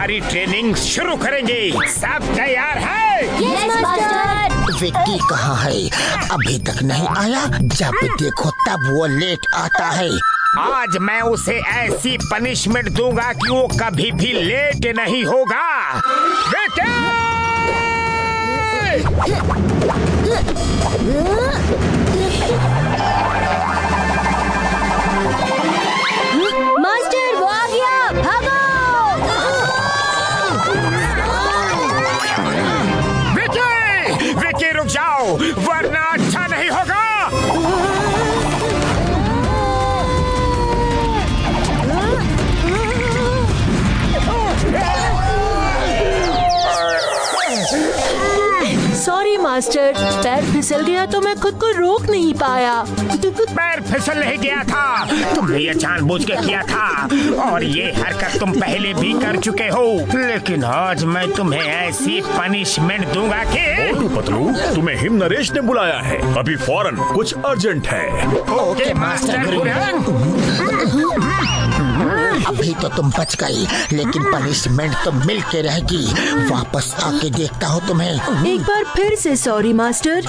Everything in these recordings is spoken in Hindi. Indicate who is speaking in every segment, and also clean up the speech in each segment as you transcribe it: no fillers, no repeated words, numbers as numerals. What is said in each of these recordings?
Speaker 1: तुम्हारी ट्रेनिंग शुरू करेंगे। सब तैयार है?
Speaker 2: Yes master.
Speaker 3: विक्की कहाँ है? अभी तक नहीं आया। जब देखो तब वो लेट आता है।
Speaker 1: आज मैं उसे ऐसी पनिशमेंट दूंगा कि वो कभी भी लेट नहीं होगा।
Speaker 2: मास्टर वो आ गया, भागो!
Speaker 1: विक्की, विक्की रुक जाओ वरना अच्छा नहीं होगा।
Speaker 4: सॉरी मास्टर, पैर फिसल गया तो मैं खुद को रोक नहीं पाया।
Speaker 1: पैर फिसल नहीं गया था, तुमने ये जानबूझ के किया था और ये हरकत तुम पहले भी कर चुके हो। लेकिन आज मैं तुम्हें ऐसी पनिशमेंट दूंगा कि
Speaker 5: मोटू पतलू, तुम्हें हिम नरेश ने बुलाया है। अभी फौरन कुछ अर्जेंट है।
Speaker 1: ओके मास्टर गुरु।
Speaker 3: अभी तो तुम बच गई, लेकिन पनिशमेंट तो मिल के रहेगी। वापस आके देखता हूँ तुम्हें।
Speaker 4: एक बार फिर से sorry master.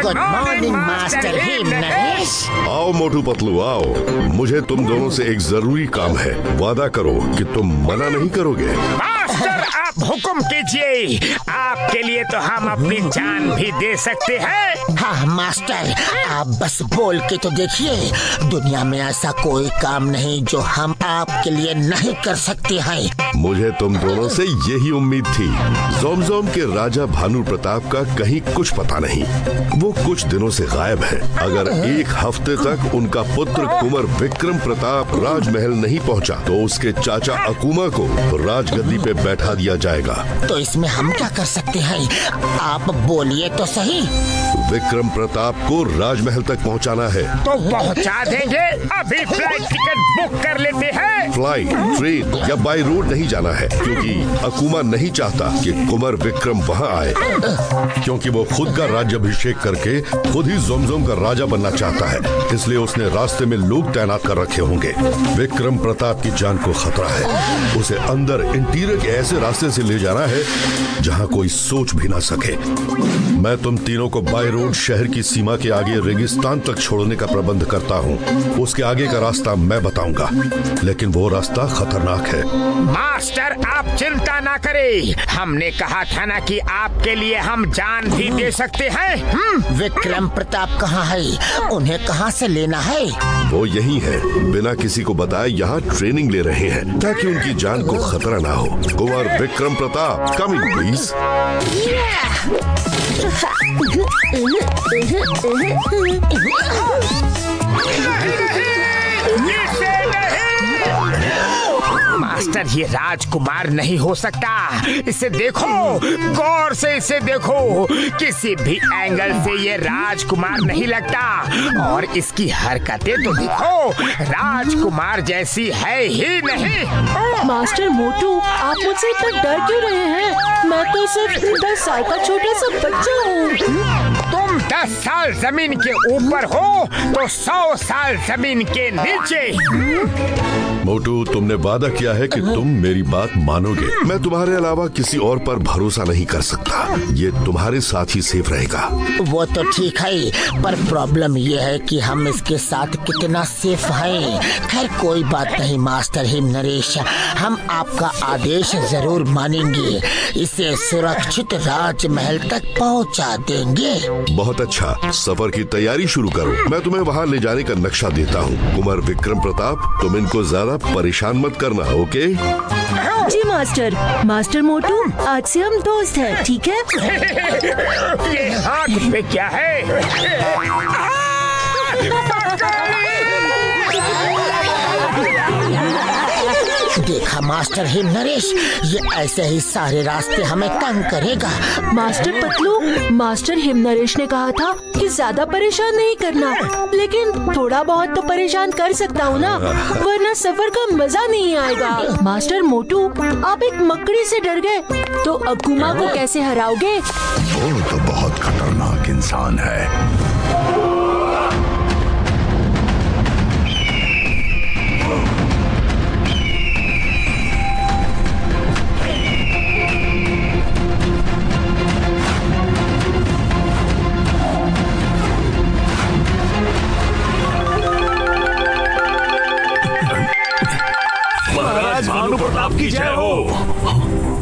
Speaker 3: Good morning master him Naresh.
Speaker 6: आओ मोटू पतलू आओ। मुझे तुम दोनों से एक जरूरी काम है। वादा करो कि तुम मना नहीं करोगे।
Speaker 1: मास्टर आप हुक्म कीजिए, आपके लिए तो हम अपनी जान भी दे सकते हैं।
Speaker 3: हाँ मास्टर, आप बस बोल के तो देखिए। दुनिया में ऐसा कोई काम नहीं जो हम आपके लिए नहीं कर सकते हैं।
Speaker 6: मुझे तुम दोनों से यही उम्मीद थी। जोमजोम के राजा भानु प्रताप का कहीं कुछ पता नहीं। वो कुछ दिनों से गायब है। अगर एक हफ्ते तक उनका पुत्र कुंवर विक्रम प्रताप राजमहल नहीं पहुंचा, तो उसके चाचा अकूमा को राजगद्दी पे बैठा दिया जाएगा।
Speaker 3: तो इसमें हम क्या कर सकते हैं? आप बोलिए तो सही।
Speaker 6: विक्रम प्रताप को राजमहल तक पहुंचाना है।
Speaker 1: तो पहुंचा देंगे। अभी फ्लाइट टिकट बुक कर लेते हैं।
Speaker 6: फ्लाइट, ट्रेन या बाय रोड नहीं जाना है, क्योंकि अकूमा नहीं चाहता कि कुंवर विक्रम वहां आए, क्योंकि वो खुद का राज्याभिषेक करके खुद ही जोमजोम का राजा बनना चाहता है। इसलिए उसने रास्ते में लोग तैनात कर रखे होंगे। विक्रम प्रताप की जान को खतरा है। उसे अंदर इंटीरियर के ऐसे रास्ते से ले जाना है जहां कोई सोच भी ना सके। मैं तुम तीनों को बाय रोड शहर की सीमा के आगे रेगिस्तान तक छोड़ने का प्रबंध करता हूँ। उसके आगे का रास्ता मैं बताऊंगा, लेकिन वो रास्ता खतरनाक है।
Speaker 1: मास्टर आप चिंता ना करें, हमने कहा था ना कि आपके लिए हम जान भी दे सकते हैं।
Speaker 3: विक्रम प्रताप कहाँ है? उन्हें कहाँ से लेना है?
Speaker 6: वो यही है, बिना किसी को बताए यहाँ ट्रेनिंग ले रहे हैं ताकि उनकी जान को खतरा ना हो। Kunwar Vikram Pratap coming please.
Speaker 1: Master ये राजकुमार नहीं हो सकता। इसे देखो, गौर से इसे देखो। किसी भी एंगल से ये राजकुमार नहीं लगता। और इसकी हरकतें तो देखो, राजकुमार जैसी है ही नहीं।
Speaker 4: मास्टर मोटू, आप मुझसे इतना डर क्यों रहे हैं? मैं तो सिर्फ 10 साल का छोटा सा बच्चा हूँ।
Speaker 1: तुम 10 साल जमीन के ऊपर हो तो 100 साल जमीन के नीचे।
Speaker 6: मोटू, तुमने वादा किया है कि तुम मेरी बात मानोगे। मैं तुम्हारे अलावा किसी और पर भरोसा नहीं कर सकता। ये तुम्हारे साथ ही सेफ रहेगा।
Speaker 3: वो तो ठीक है, पर प्रॉब्लम ये है कि हम इसके साथ कितना सेफ हैं। खैर कोई बात नहीं मास्टर हिम नरेश, हम आपका आदेश जरूर मानेंगे। इसे सुरक्षित राजमहल तक पहुंचा देंगे।
Speaker 6: बहुत अच्छा, सफर की तैयारी शुरू करो। मैं तुम्हें वहाँ ले जाने का नक्शा देता हूँ। कुंवर विक्रम प्रताप, तुम इनको ज्यादा परेशान मत करना, ओके?
Speaker 4: जी मास्टर। मास्टर मोटू, आज से हम दोस्त हैं, ठीक है?
Speaker 1: ये हाथ पे क्या है?
Speaker 3: देखा मास्टर हिम नरेश, ये ऐसे ही सारे रास्ते हमें तंग करेगा।
Speaker 4: Master Patlu, master him Naresh ने कहा था कि ज्यादा परेशान नहीं करना, लेकिन थोड़ा बहुत तो परेशान कर सकता हूँ ना, वरना सफर का मजा नहीं आएगा। मास्टर मोटू, आप एक मकड़ी से डर गए तो अकुमा को कैसे हराओगे?
Speaker 7: वो तो बहुत खतरनाक इंसान है।
Speaker 5: भानु प्रताप की जय हो।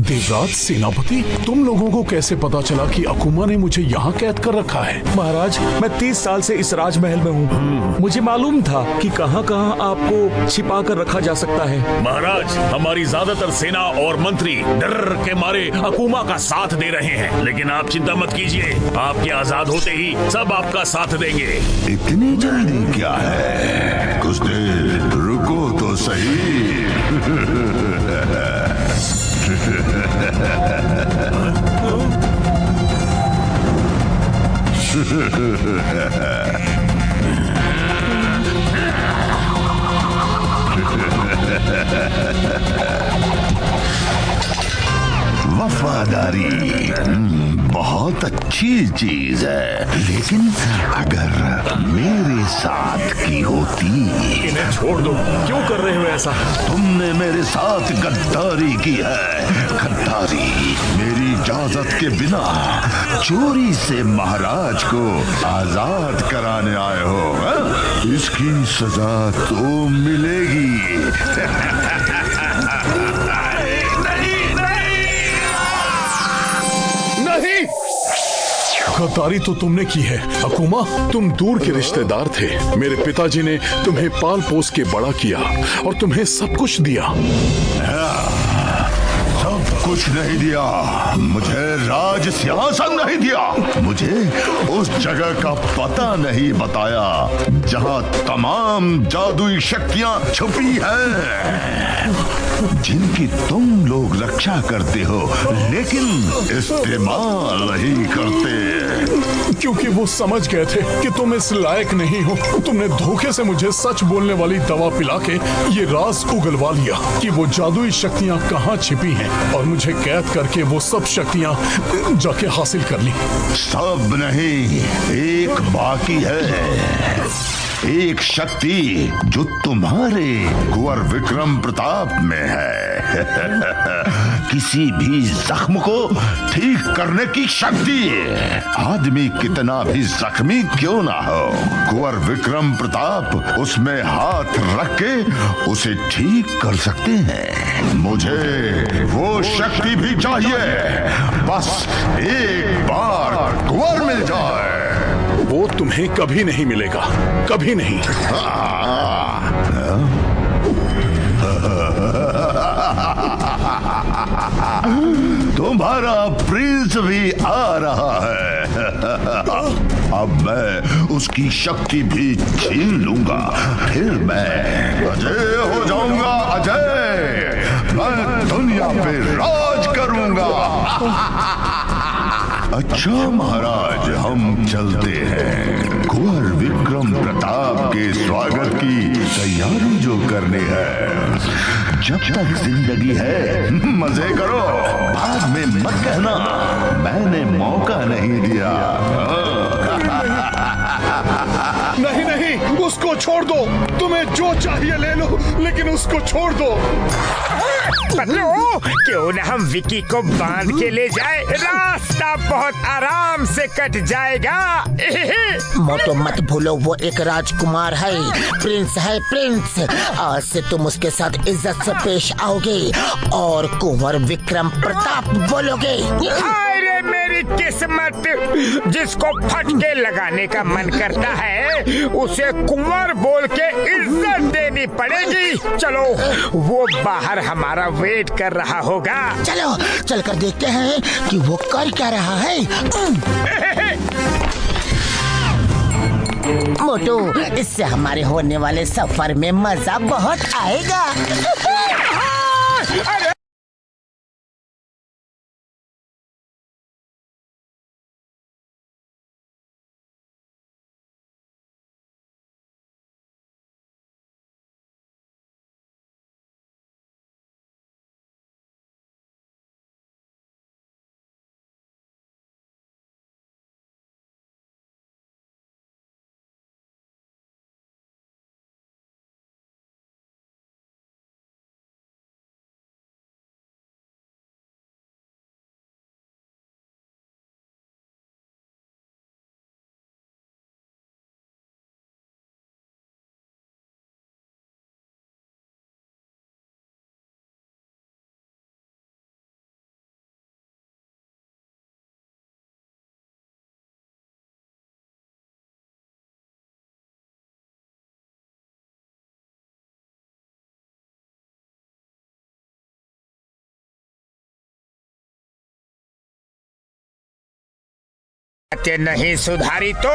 Speaker 8: देवराज सेनापति, तुम लोगों को कैसे पता चला कि अकुमा ने मुझे यहाँ कैद कर रखा है?
Speaker 5: महाराज, मैं 30 साल से इस राजमहल में हूँ। मुझे मालूम था कि कहाँ कहाँ आपको छिपा कर रखा जा सकता है।
Speaker 9: महाराज, हमारी ज्यादातर सेना और मंत्री डर के मारे अकुमा का साथ दे रहे हैं, लेकिन आप चिंता मत कीजिए, आपके आजाद होते ही सब आपका साथ देंगे।
Speaker 7: इतनी जल्दी क्या है? कुछ देर रुको तो सही। वफादारी बहुत अच्छी चीज है, लेकिन अगर मेरे साथ की होती।
Speaker 9: इन्हें छोड़ दो, क्यों कर रहे हो ऐसा?
Speaker 7: तुमने मेरे साथ गद्दारी की है, गद्दारी। मेरी इजाजत के बिना चोरी से महाराज को आजाद कराने आए हो, हा? इसकी सजा तो मिलेगी।
Speaker 8: गद्दारी तो तुमने की है अकुमा। तुम दूर के रिश्तेदार थे। मेरे पिताजी ने तुम्हें पाल पोस के बड़ा किया और तुम्हें सब कुछ दिया।
Speaker 7: सब कुछ नहीं दिया, मुझे राज सिंहासन नहीं दिया, मुझे उस जगह का पता नहीं बताया जहां तमाम जादुई शक्तियां छुपी हैं, जिनकी तुम लोग रक्षा करते हो लेकिन इस्तेमाल नहीं करते।
Speaker 8: क्योंकि वो समझ गए थे कि तुम इस लायक नहीं हो। तुमने धोखे से मुझे सच बोलने वाली दवा पिला के ये राज उगलवा लिया कि वो जादुई शक्तियां कहाँ छिपी हैं, और मुझे कैद करके वो सब शक्तियां जाके हासिल कर ली।
Speaker 7: सब नहीं, एक बाकी है। एक शक्ति जो तुम्हारे कुंवर विक्रम प्रताप में है। किसी भी जख्म को ठीक करने की शक्ति। आदमी कितना भी जख्मी क्यों ना हो, कुंवर विक्रम प्रताप उसमें हाथ रख के उसे ठीक कर सकते हैं। मुझे वो शक्ति भी चाहिए, बस एक बार कुंवर मिल जाए।
Speaker 8: वो तुम्हें कभी नहीं मिलेगा, कभी नहीं।
Speaker 7: तुम्हारा प्रिंस भी आ रहा है। अब मैं उसकी शक्ति भी छीन लूंगा, फिर मैं अजय हो जाऊंगा। अजय, मैं दुनिया पे राज करूंगा। अच्छा महाराज, हम चलते हैं। कुंवर विक्रम प्रताप के स्वागत की तैयारी जो करनी है। जब तक जिंदगी है मजे करो, बाद में मत कहना मैंने मौका नहीं दिया।
Speaker 8: नहीं नहीं, उसको छोड़ दो। तुम्हें जो चाहिए ले लो, लेकिन उसको छोड़ दो।
Speaker 1: पतलू, क्यों न हम विकी को बांध के ले जाए, रास्ता बहुत आराम से कट जाएगा।
Speaker 3: मोटो मत भूलो, वो एक राजकुमार है, प्रिंस है, प्रिंस। आज से तुम उसके साथ इज्जत से पेश आओगे और कुंवर विक्रम प्रताप बोलोगे।
Speaker 1: अरे मेरी किस्मत, जिसको फटके लगाने का मन करता है उसे कुंवर बोल के इज्जत देनी पड़ेगी। चलो, वो बाहर हमारा वेट कर रहा होगा।
Speaker 3: चलो चलकर देखते हैं कि वो कर क्या रहा है। मोटू, इससे हमारे होने वाले सफर में मजा बहुत आएगा।
Speaker 1: अरे नहीं सुधारी तो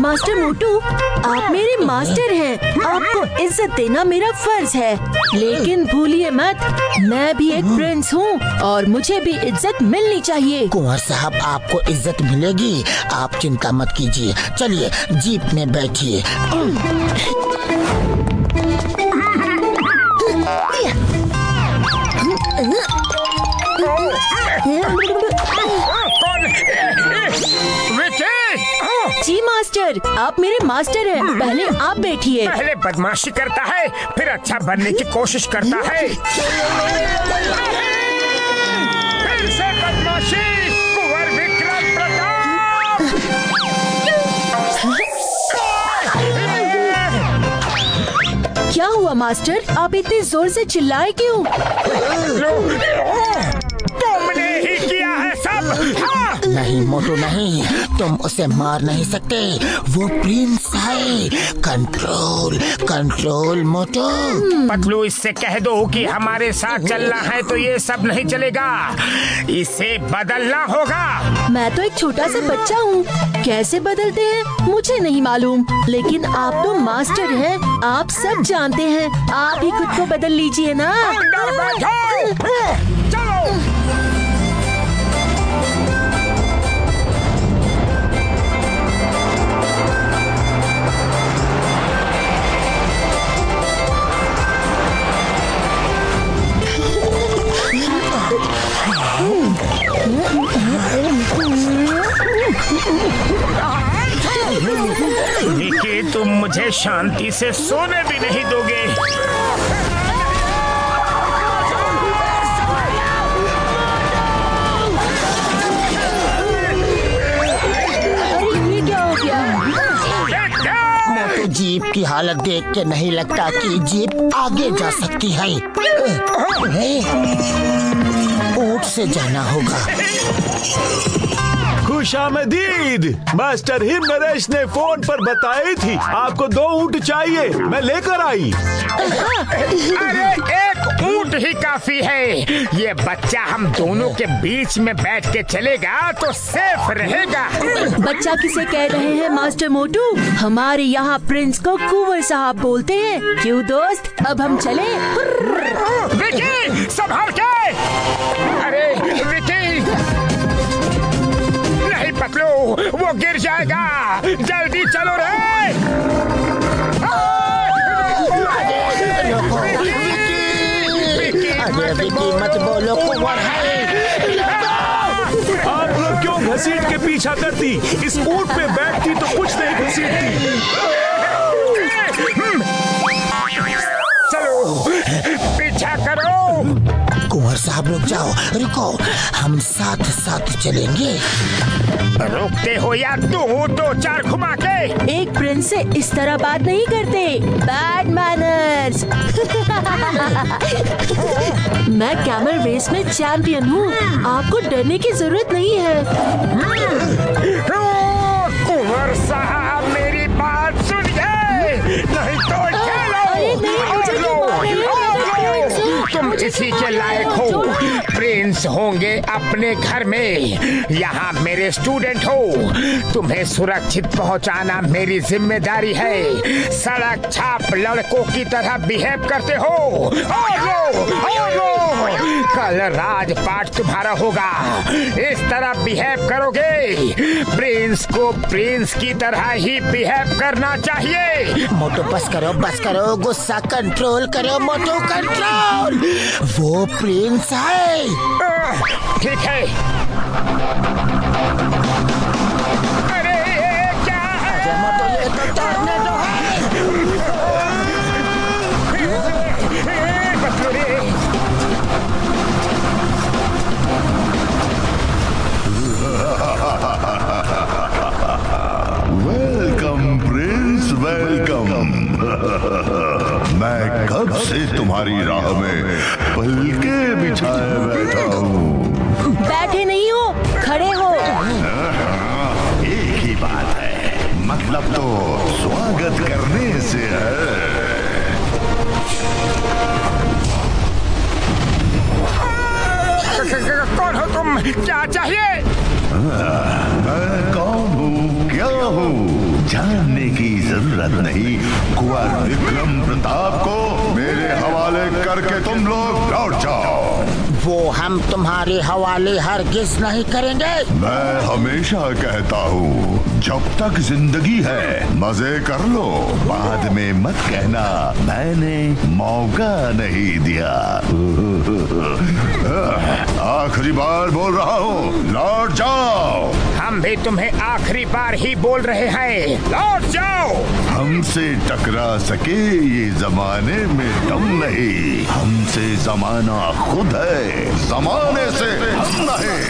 Speaker 4: मास्टर मोटू, आप मेरे मास्टर हैं, आपको इज्जत देना मेरा फर्ज है। लेकिन भूलिए मत, मैं भी एक प्रिंस हूँ और मुझे भी इज्जत मिलनी चाहिए।
Speaker 3: कुंवर साहब, आपको इज्जत मिलेगी, आप चिंता मत कीजिए। चलिए जीप में बैठिए।
Speaker 4: जी मास्टर, आप मेरे मास्टर हैं, पहले आप बैठिए।
Speaker 1: पहले बदमाशी करता है, फिर अच्छा बनने की कोशिश करता है। फिर से बदमाशी, कुंवर विक्रम प्रताप।
Speaker 4: क्या हुआ मास्टर, आप इतने जोर से चिल्लाए क्यों?
Speaker 1: तुमने ही किया है सब। हाँ।
Speaker 3: नहीं मोटू नहीं, तुम उसे मार नहीं सकते, वो प्रिंस है। कंट्रोल कंट्रोल मोटू।
Speaker 1: पतलू, इससे कह दो कि हमारे साथ चलना है तो ये सब नहीं चलेगा, इसे बदलना होगा।
Speaker 4: मैं तो एक छोटा सा बच्चा हूँ, कैसे बदलते हैं मुझे नहीं मालूम, लेकिन आप तो मास्टर हैं, आप सब जानते हैं, आप ही खुद को बदल लीजिए ना।
Speaker 1: अंदर बैठो। चलो। विकी, तुम मुझे शांति से सोने भी नहीं दोगे।
Speaker 4: ये क्या हो गया?
Speaker 3: मोटू, जीप की हालत देख के नहीं लगता कि जीप आगे जा सकती है। ऊंट से जाना होगा।
Speaker 5: खुशामदीद। मास्टर हिम नरेश ने फोन पर बताई थी आपको 2 ऊंट चाहिए, मैं लेकर आई।
Speaker 1: अरे एक ऊंट ही काफी है, ये बच्चा हम दोनों के बीच में बैठ के चलेगा तो सेफ रहेगा।
Speaker 4: बच्चा किसे कह रहे हैं मास्टर मोटू? हमारे यहाँ प्रिंस को कुंवर साहब बोलते हैं। क्यों दोस्त, अब हम चले?
Speaker 1: विकी, संभाल के। अरे विकी, नहीं पतलू, वो गिर जाएगा, जल्दी चलो रे।
Speaker 3: विकी मत बोलो, कुंवर है।
Speaker 5: आप लोग क्यों घसीट के पीछा करती? इस ऊंट पे बैठती तो कुछ नहीं घसीटती।
Speaker 1: चलो पीछा करो।
Speaker 3: कुंवर साहब रुक जाओ, रुको, हम साथ साथ चलेंगे।
Speaker 1: रोकते हो या 2-4 घुमा के?
Speaker 4: एक प्रिंस से इस तरह बात नहीं करते, बैड मैनर्स। मैं कैमल रेस में चैंपियन हूँ, आपको डरने की जरूरत नहीं है।
Speaker 1: कुंवर साहब, मेरी बात सुनिए, नहीं तो चलो।
Speaker 4: अरे नहीं, मुझे नहीं मारेंगे।
Speaker 1: तुम इसी के लायक हो। प्रिंस होंगे अपने घर में, यहाँ मेरे स्टूडेंट हो। तुम्हें सुरक्षित पहुँचाना मेरी जिम्मेदारी है। सड़क छाप लड़कों की तरह बिहेव करते हो। कल राजपाट तुम्हारा होगा। इस तरह बिहेव करोगे। प्रिंस को प्रिंस की तरह ही बिहेव करना चाहिए।
Speaker 3: मोटू बस करो, गुस्सा कंट्रोल करो मोटू, कंट्रोल। वो प्रिंस है।
Speaker 1: ठीक है। अरे क्या है?
Speaker 3: मोटू ये तो टॉर्नेडो है।
Speaker 7: Welcome Prince, welcome. मैं कब से तुम्हारी राह में पलके बिछाए बैठा हूँ।
Speaker 4: बैठे नहीं हो, खड़े हो।
Speaker 7: एक ही बात है, मतलब तो स्वागत करने से है।
Speaker 1: कौन हो तुम? क्या चाहिए?
Speaker 7: मैं कौन हूँ, क्या हूँ, जानने की जरूरत नहीं। कुंवर विक्रम प्रताप को मेरे हवाले करके तुम लोग लौट जाओ।
Speaker 3: वो हम तुम्हारे हवाले हरगिज नहीं करेंगे।
Speaker 7: मैं हमेशा कहता हूँ, जब तक जिंदगी है मजे कर लो, बाद में मत कहना मैंने मौका नहीं दिया। आखिरी बार बोल रहा हूँ, लौट जाओ।
Speaker 1: हम भी तुम्हें आखिरी बार ही बोल रहे हैं, लौट जाओ।
Speaker 7: हमसे टकरा सके ये जमाने में दम नहीं। हमसे जमाना खुद है, जमाने से हम नहीं।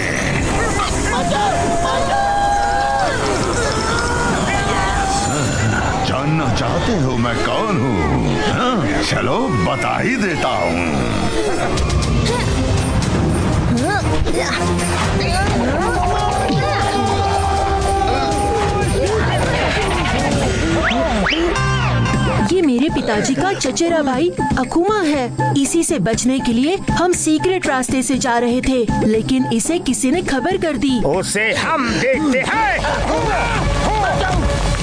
Speaker 7: जानना चाहते हो मैं कौन हूँ? हाँ? चलो बता ही देता हूँ।
Speaker 4: ये मेरे पिताजी का चचेरा भाई अकुमा है। इसी से बचने के लिए हम सीक्रेट रास्ते से जा रहे थे, लेकिन इसे किसी ने खबर कर दी।
Speaker 1: उसे हम देखते हैं।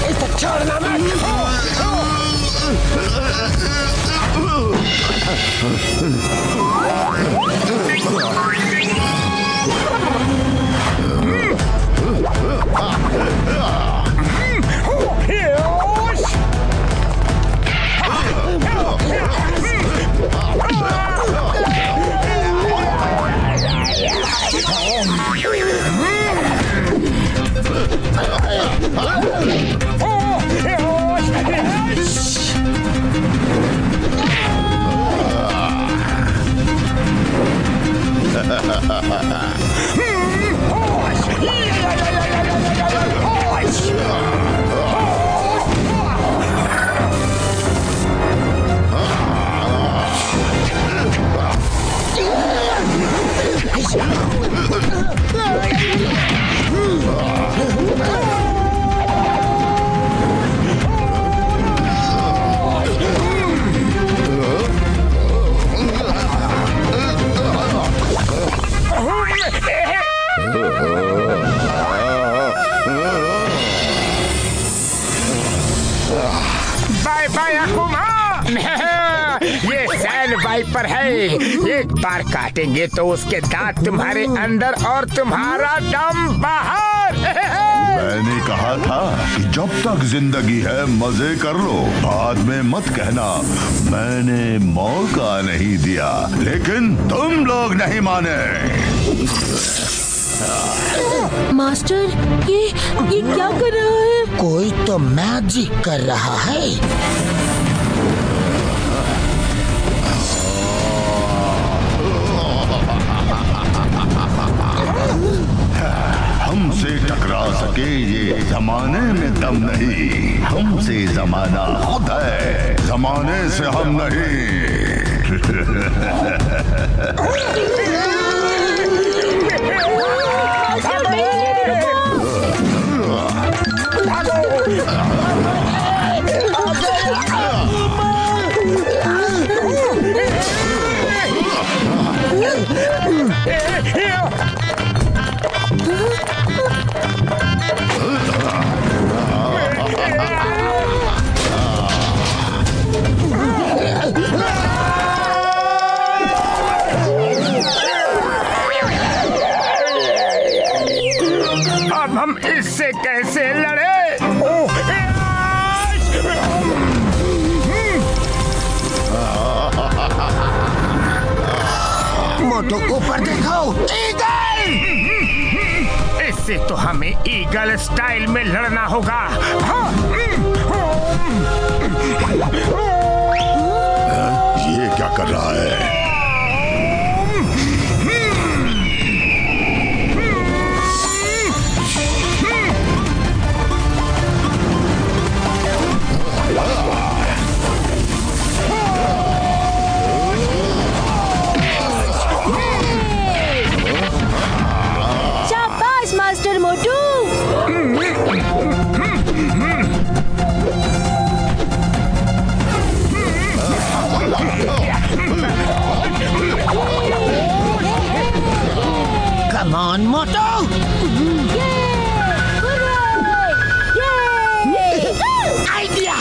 Speaker 3: इसे छोड़ना मत।
Speaker 1: Bye bye अकुमा। ये सैंड वाइपर है, एक बार काटेंगे तो उसके दांत तुम्हारे अंदर और तुम्हारा दम बाहर।
Speaker 7: मैंने कहा था कि जब तक जिंदगी है मजे कर लो, बाद में मत कहना मैंने मौका नहीं दिया, लेकिन तुम लोग नहीं माने।
Speaker 4: मास्टर, ये क्या कर रहा है?
Speaker 3: कोई तो मैजिक कर रहा है।
Speaker 7: हमसे टकरा सके ये जमाने में दम नहीं। हमसे जमाना खुद है, जमाने से हम नहीं।
Speaker 1: अब हम इससे कैसे लड़े?
Speaker 3: मोटू ऊपर देखो, ईगल!
Speaker 1: इससे तो हमें ईगल स्टाइल में लड़ना होगा।
Speaker 7: ये क्या कर रहा है?
Speaker 2: शाबाश master Motu.
Speaker 3: Come on Motu! Idea!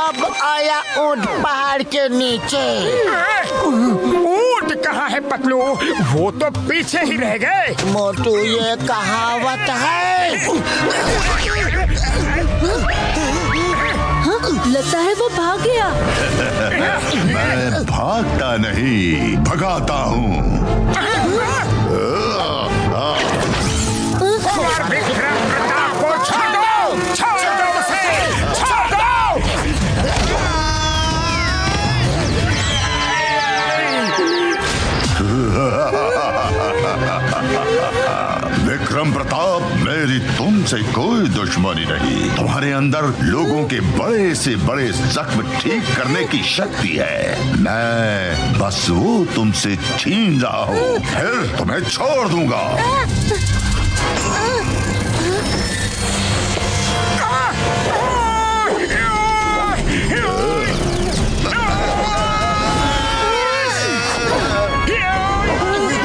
Speaker 3: अब आया ऊंट पहाड़ के नीचे।
Speaker 1: ऊंट कहाँ है पतलू? वो तो पीछे ही रह गए।
Speaker 3: मोटू, ये कहावत है।
Speaker 4: लगता है वो भाग गया।
Speaker 7: मैं भागता नहीं, भगाता हूँ।
Speaker 1: विक्रम प्रताप को छोड़ दो, छोड़ दो उसे, छोड़ दो।
Speaker 7: विक्रम प्रताप, मेरी तुमसे कोई दुश्मनी नहीं। तुम्हारे अंदर लोगों के बड़े से बड़े जख्म ठीक करने की शक्ति है। मैं बस वो तुमसे छीन रहा हूँ, फिर तुम्हें छोड़ दूंगा।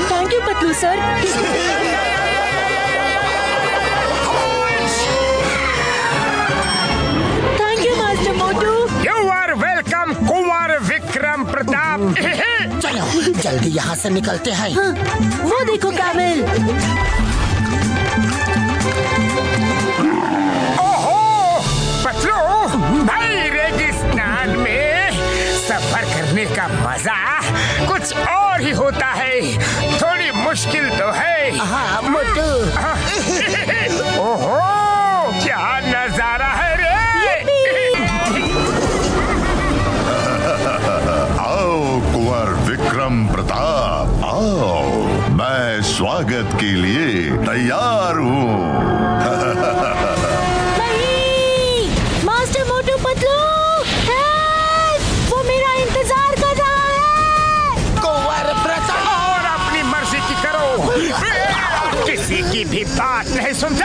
Speaker 4: Thank you Patlu sir. Thank you master Motu.
Speaker 1: You are welcome Kunwar Vikram Pratap.
Speaker 3: चलो जल्दी यहाँ से निकलते हैं।
Speaker 4: वो देखो कैमल।
Speaker 1: ओहो पतलू भाई, रेगिस्तान में सफर करने का मजा कुछ और ही होता है। थोड़ी मुश्किल तो है।
Speaker 3: हाँ मोटू।
Speaker 1: ओहो क्या नजारा है रे।
Speaker 7: आओ कुंवर विक्रम प्रताप, आओ। मैं स्वागत के लिए तैयार हूँ।
Speaker 2: नहीं, मास्टर मोटू पतलू, वो मेरा इंतजार कर रहा है।
Speaker 3: कुंवर प्रताप!
Speaker 1: और अपनी मर्जी की करो, किसी की भी बात नहीं सुनते।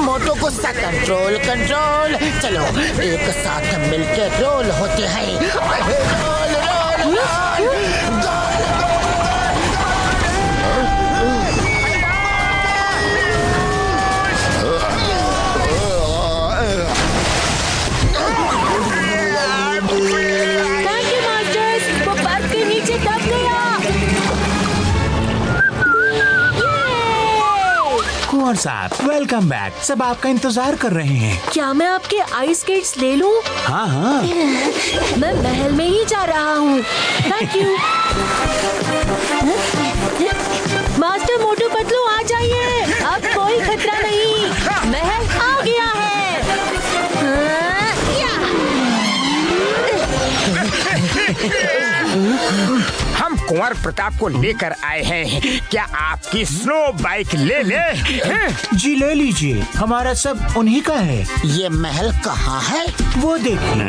Speaker 3: मोटू गुस्सा कंट्रोल कंट्रोल। चलो एक साथ मिलकर रोल होते हैं। Role role role.
Speaker 2: Thank you masters, वो बर्फ के नीचे दब गया।
Speaker 10: कुंवर साहब, वेलकम बैक। सब आपका इंतजार कर रहे हैं।
Speaker 4: क्या मैं आपके आइस स्केट्स ले लूं?
Speaker 10: हाँ हाँ।
Speaker 4: मैं महल में ही जा रहा हूँ। Thank you. Master Motu Patlu आ जाइए, अब कोई खतरा नहीं, महल आ गया है।
Speaker 1: हम कुंवर प्रताप को लेकर आए हैं। क्या आपकी स्नो बाइक ले ले?
Speaker 10: जी ले लीजिए, हमारा सब उन्हीं का है।
Speaker 3: ये महल कहाँ है?
Speaker 10: वो देखिए।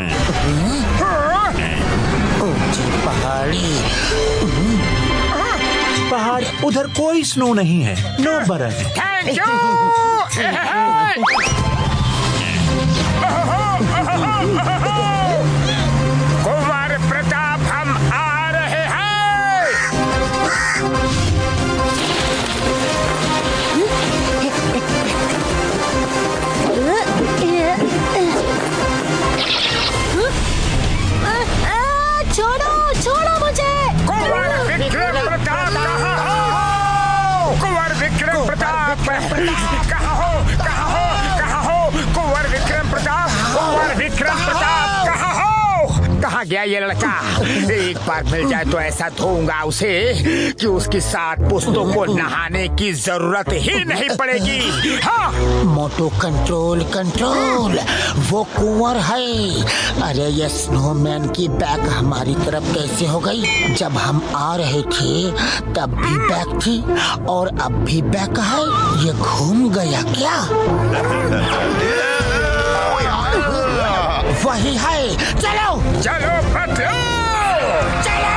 Speaker 3: ऊंची पहाड़ी।
Speaker 10: पहाड़ उधर कोई स्नो नहीं है, नो बर्फ।
Speaker 1: Thank you. कुंवर प्रताप हम आ रहे हैं।
Speaker 2: छोड़ो छोड़ो मुझे।
Speaker 1: कुंवर विक्रम प्रताप कहाँ हो? कुंवर विक्रम प्रताप कहाँ हो? कहाँ हो? कहाँ हो? कुंवर विक्रम प्रताप, कुंवर विक्रम प्रताप कहाँ हो? कहाँ गया ये लड़का? एक बार मिल जाए तो ऐसा धोऊंगा उसे कि उसकी 7 पुश्तों को नहाने की जरूरत ही नहीं पड़ेगी। हाँ।
Speaker 3: मोटू कंट्रोल कंट्रोल, वो कुंवर है। अरे ये स्नोमैन की बैक हमारी तरफ कैसे हो गई? जब हम आ रहे थे तब भी बैक थी और अब भी बैक है। ये घूम गया क्या? वही है। चलो
Speaker 1: चलो बदलो,
Speaker 3: चलो।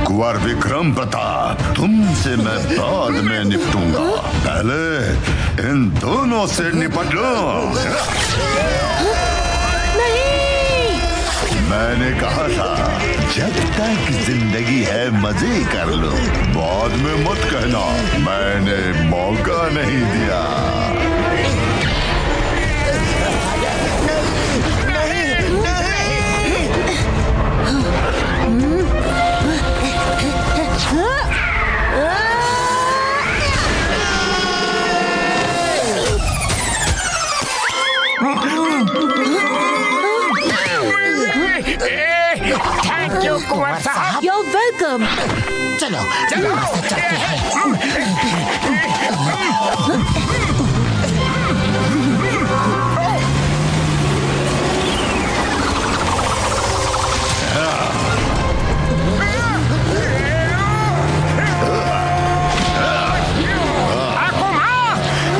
Speaker 7: कुंवर विक्रम प्रताप, तुमसे मैं बाद में निपटूंगा, पहले इन दोनों से निपट लो।
Speaker 2: नहीं।
Speaker 7: मैंने कहा था जब तक जिंदगी है मजे कर लो, बाद में मत कहना मैंने मौका नहीं दिया।
Speaker 1: थैंक यू कुंवर साहब।
Speaker 4: You're welcome।
Speaker 3: चलो चलो चलते हैं।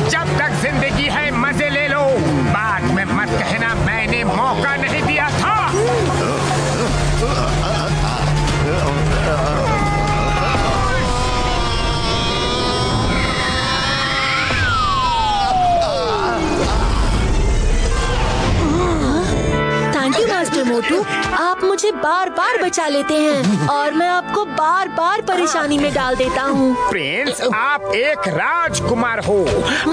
Speaker 1: जब तक जिंदगी है मजे ले लो, बाद में मत कहना मैंने मौका नहीं दिया था।
Speaker 4: थैंक यू मास्टर मोटू, आप मुझे बार बार बचा लेते हैं और मैं आपको बार बार परेशानी में डाल देता हूँ।
Speaker 1: प्रिंस, आप एक राजकुमार हो,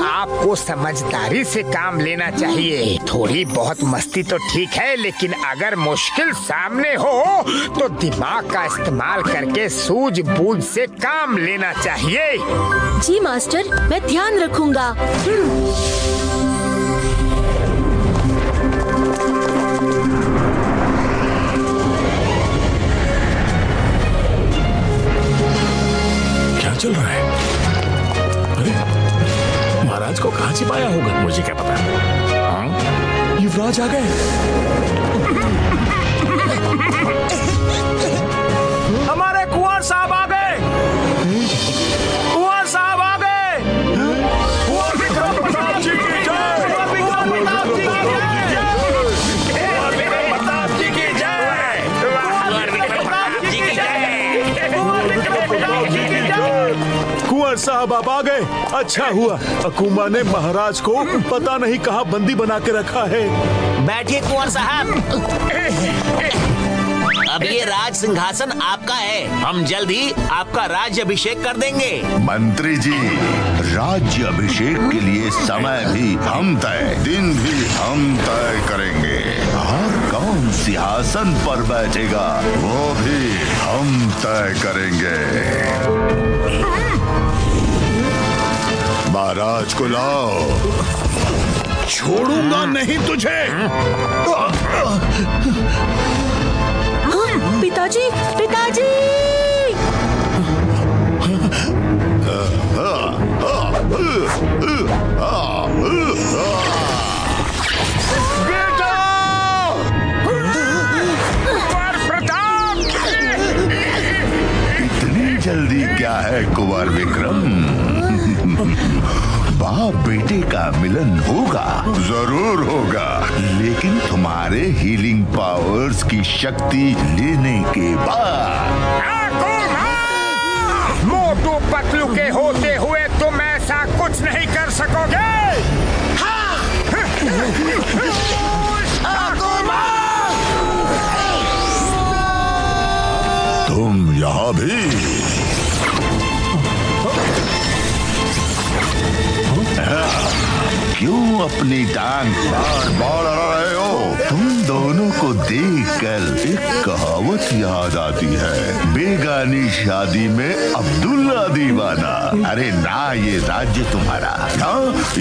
Speaker 1: आपको समझदारी से काम लेना चाहिए। थोड़ी बहुत मस्ती तो ठीक है, लेकिन अगर मुश्किल सामने हो तो दिमाग का इस्तेमाल करके सूझबूझ से काम लेना चाहिए।
Speaker 4: जी मास्टर, मैं ध्यान रखूंगा।
Speaker 5: क्या चल रहा है? अरे महाराज को कहाँ छिपाया होगा? मुझे क्या पता। हाँ? युवराज आ गए। हमारे कुंवर साहब आ गए। कुंवर साहब आ गए। कुंवर विक्रम प्रताप जी की जय। कुंवर विक्रम प्रताप जी की जय। कुंवर विक्रम प्रताप जी की जय। कुंवर विक्रम प्रताप जी की जय। कुंवर विक्रम प्रताप जी की जय। कुंवर साहब आप आ गए, अच्छा हुआ। अकूमा ने महाराज को पता नहीं कहाँ बंदी बना के रखा है।
Speaker 11: बैठिए कुंवर साहब, अब ये राज सिंहासन आपका है। हम जल्द ही आपका राज्य अभिषेक कर देंगे।
Speaker 7: मंत्री जी, राज्य अभिषेक के लिए समय भी हम तय, दिन भी हम तय करेंगे, और कौन सिंहासन पर बैठेगा वो भी हम तय करेंगे। महाराज को लाओ।
Speaker 8: छोड़ूंगा नहीं तुझे।
Speaker 4: पिताजी, पिताजी!
Speaker 1: बेटा! कुंवर प्रताप!
Speaker 7: इतनी जल्दी क्या है कुंवर विक्रम? बाप बेटे का मिलन होगा, जरूर होगा, लेकिन तुम्हारे हीलिंग पावर्स की शक्ति लेने के बाद।
Speaker 1: मोटू पतलू के होते हुए तुम ऐसा कुछ नहीं कर सकोगे।
Speaker 7: तुम यहाँ भी? क्यों अपनी टांग बार अड़ा रहे हो? तुम दोनों को देखकर एक कहावत याद आती है, बेगानी शादी में अब्दुल्ला दीवाना। अरे ना ये राज्य तुम्हारा, ना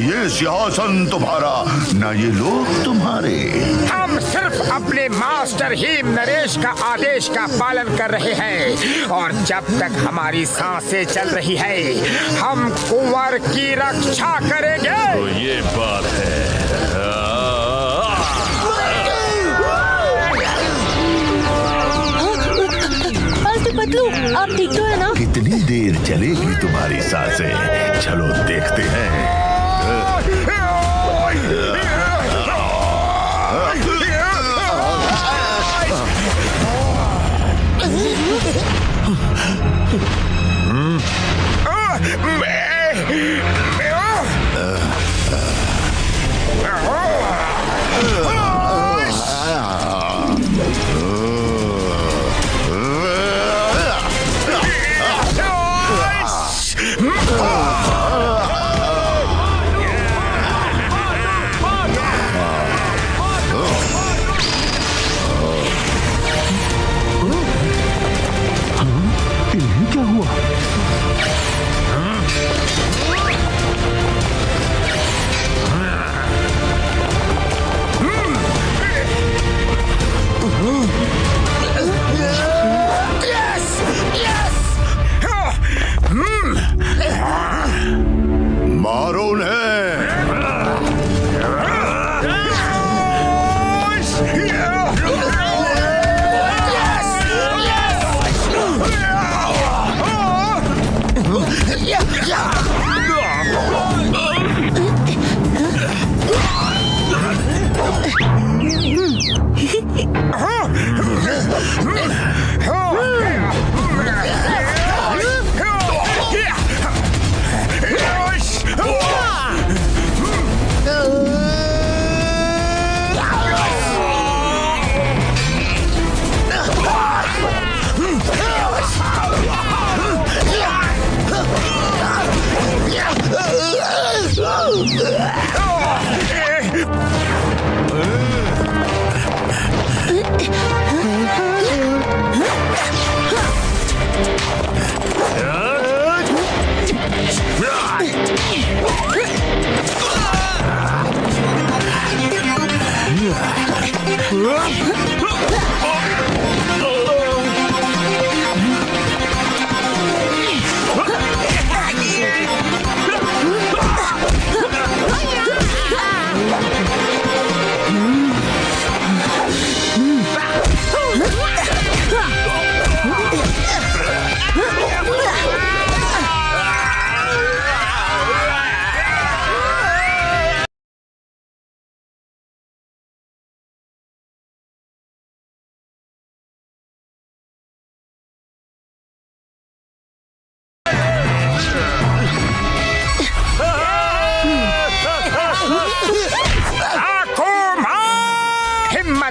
Speaker 7: ये सिंहासन तुम्हारा, ना ये लोग तुम्हारे।
Speaker 1: हम सिर्फ अपने मास्टर हेम नरेश का आदेश का पालन कर रहे हैं, और जब तक हमारी सांसें चल रही है हम कुंवर की रक्षा करेंगे।
Speaker 9: तो ये बात है।
Speaker 4: पतलू, आप ठीक तो है ना?
Speaker 7: कितनी देर चलेगी तुम्हारी सांसें? चलो देखते हैं।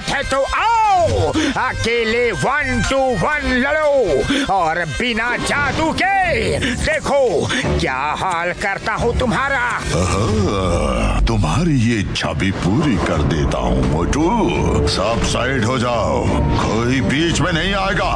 Speaker 1: है तो आओ अकेले 1 to 1 लड़ो और बिना जादू के देखो क्या हाल करता हूँ तुम्हारा।
Speaker 7: तुम्हारी ये इच्छा भी पूरी कर देता हूँ मोटू। सब साइड हो जाओ, कोई बीच में नहीं आएगा।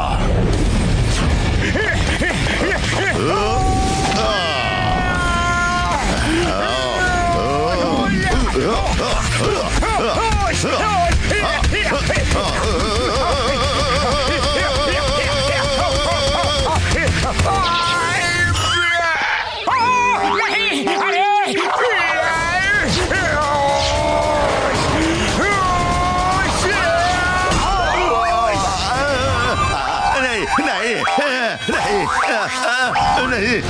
Speaker 7: नहीं।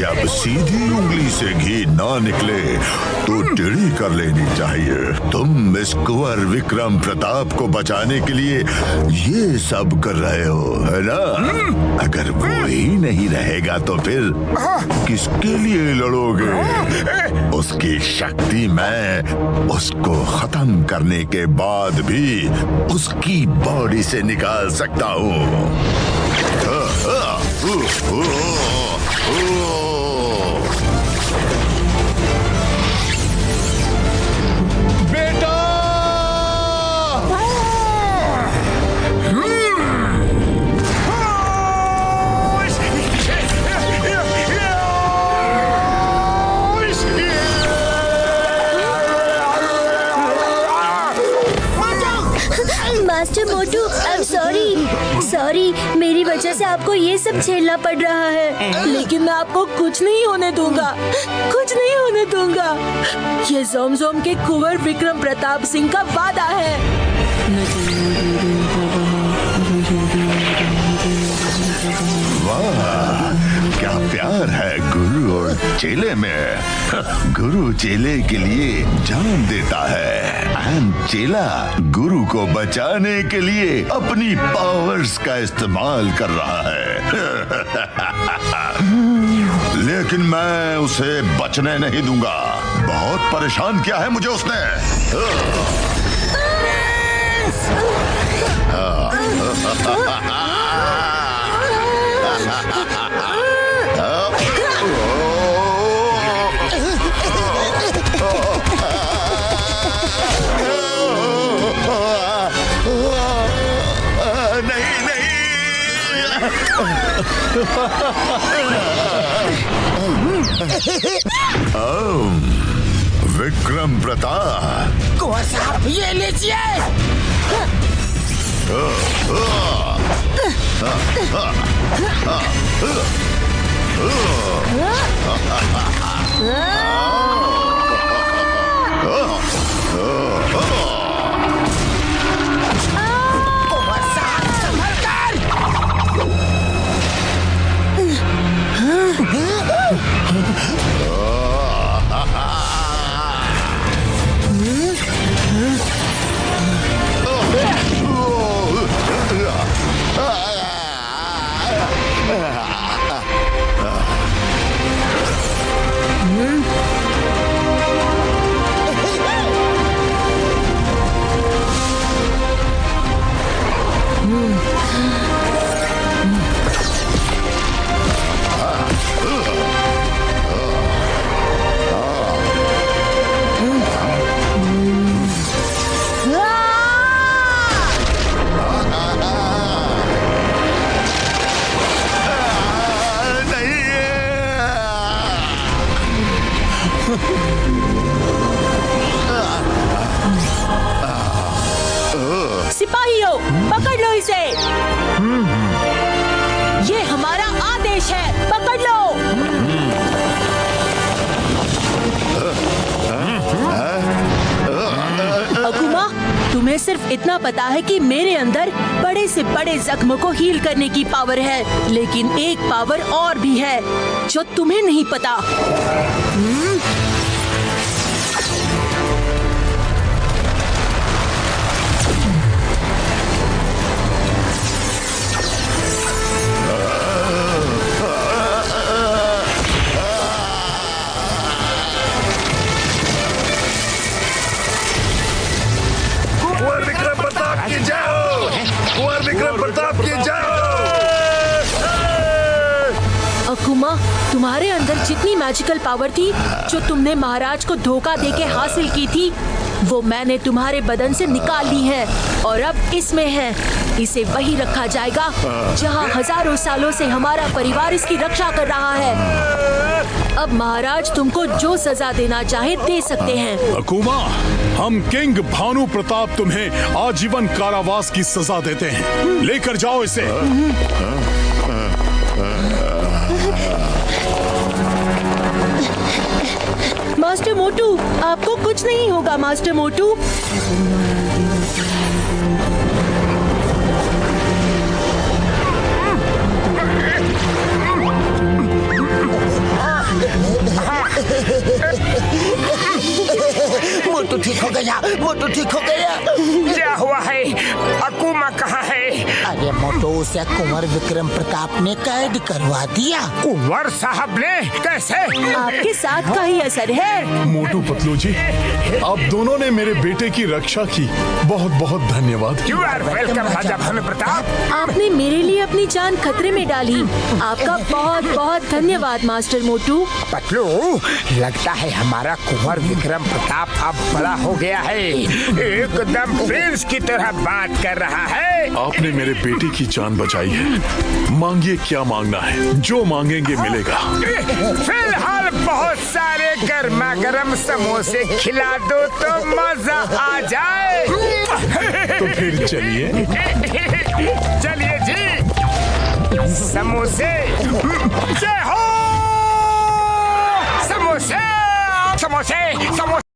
Speaker 7: जब सीधी उंगली से घी ना निकले तो टेढ़ी कर लेनी चाहिए। तुम इस कुंवर विक्रम प्रताप को बचाने के लिए ये सब कर रहे हो, है ना? अगर वो ही नहीं रहेगा तो फिर किसके लिए लड़ोगे? उसकी शक्ति मैं उसको खत्म करने के बाद भी उसकी बॉडी से निकाल सकता हूँ।
Speaker 8: बेटा!
Speaker 2: Master Motu, I am sorry, मेरी वजह से आपको ये सब झेलना पड़ रहा है।
Speaker 4: लेकिन मैं आपको कुछ नहीं होने दूंगा, कुछ नहीं होने दूंगा। ये जोमजोम के कुंवर विक्रम प्रताप सिंह का वादा है।
Speaker 7: वाह, क्या प्यार है गुरु और चेले में। गुरु चेले के लिए जान देता है एंड चेला गुरु को बचाने के लिए अपनी पावर्स का इस्तेमाल कर रहा है। लेकिन मैं उसे बचने नहीं दूंगा। बहुत परेशान किया है मुझे उसने। विक्रम प्रताप,
Speaker 3: कुंवर साहब ये लीजिए। कुंवर साहब संभल कर।
Speaker 4: सिपाहियों, पकड़ लो इसे। ये हमारा आदेश है, पकड़ लो। अकुमा, तुम्हें सिर्फ इतना पता है कि मेरे अंदर बड़े से बड़े जख्म को हील करने की पावर है, लेकिन एक पावर और भी है जो तुम्हें नहीं पता।
Speaker 5: कुंवर विक्रम प्रताप की जय हो! कुंवर विक्रम प्रताप की जय हो!
Speaker 4: अकुमा, तुम्हारे अंदर जितनी मैजिकल पावर थी जो तुमने महाराज को धोखा देके हासिल की थी, वो मैंने तुम्हारे बदन से निकाल ली है और अब इसमें है। इसे वही रखा जाएगा जहाँ हजारों सालों से हमारा परिवार इसकी रक्षा कर रहा है। अब महाराज तुमको जो सजा देना चाहे दे सकते हैं।
Speaker 8: अकूमा, हम किंग भानु प्रताप तुम्हें आजीवन कारावास की सजा देते हैं। लेकर जाओ इसे।
Speaker 4: मास्टर मोटू, आपको कुछ नहीं होगा मास्टर मोटू।
Speaker 3: मोटू ठीक हो गया, मोटू ठीक हो गया।
Speaker 1: क्या हुआ है? अकूमा कहाँ है?
Speaker 3: अरे मोटू, उसे कुंवर विक्रम प्रताप ने कैद करवा दिया।
Speaker 1: कुंवर साहब ने? कैसे?
Speaker 4: आपके साथ का ही असर है।
Speaker 8: मोटू पतलू जी, आप दोनों ने मेरे बेटे की रक्षा की। बहुत बहुत धन्यवाद।
Speaker 1: यू आर वेलकम राजा भानु प्रताप।
Speaker 4: आपने मेरे लिए अपनी जान खतरे में डाली। आपका बहुत बहुत धन्यवाद मास्टर मोटू।
Speaker 1: पतलू, लगता है हमारा कुंवर विक्रम प्रताप अब बड़ा हो गया है। एकदम प्रिंस की तरह बात कर रहा है।
Speaker 8: आपने मेरे बेटे की जान बचाई है। मांगिए क्या मांगना है, जो मांगेंगे मिलेगा।
Speaker 1: फिलहाल बहुत सारे गर्मा गर्म समोसे खिला दो तो मजा आ जाए।
Speaker 8: तो फिर चलिए।
Speaker 1: चलिए जी। समोसे जय हो। समोसे समोसे समोसे।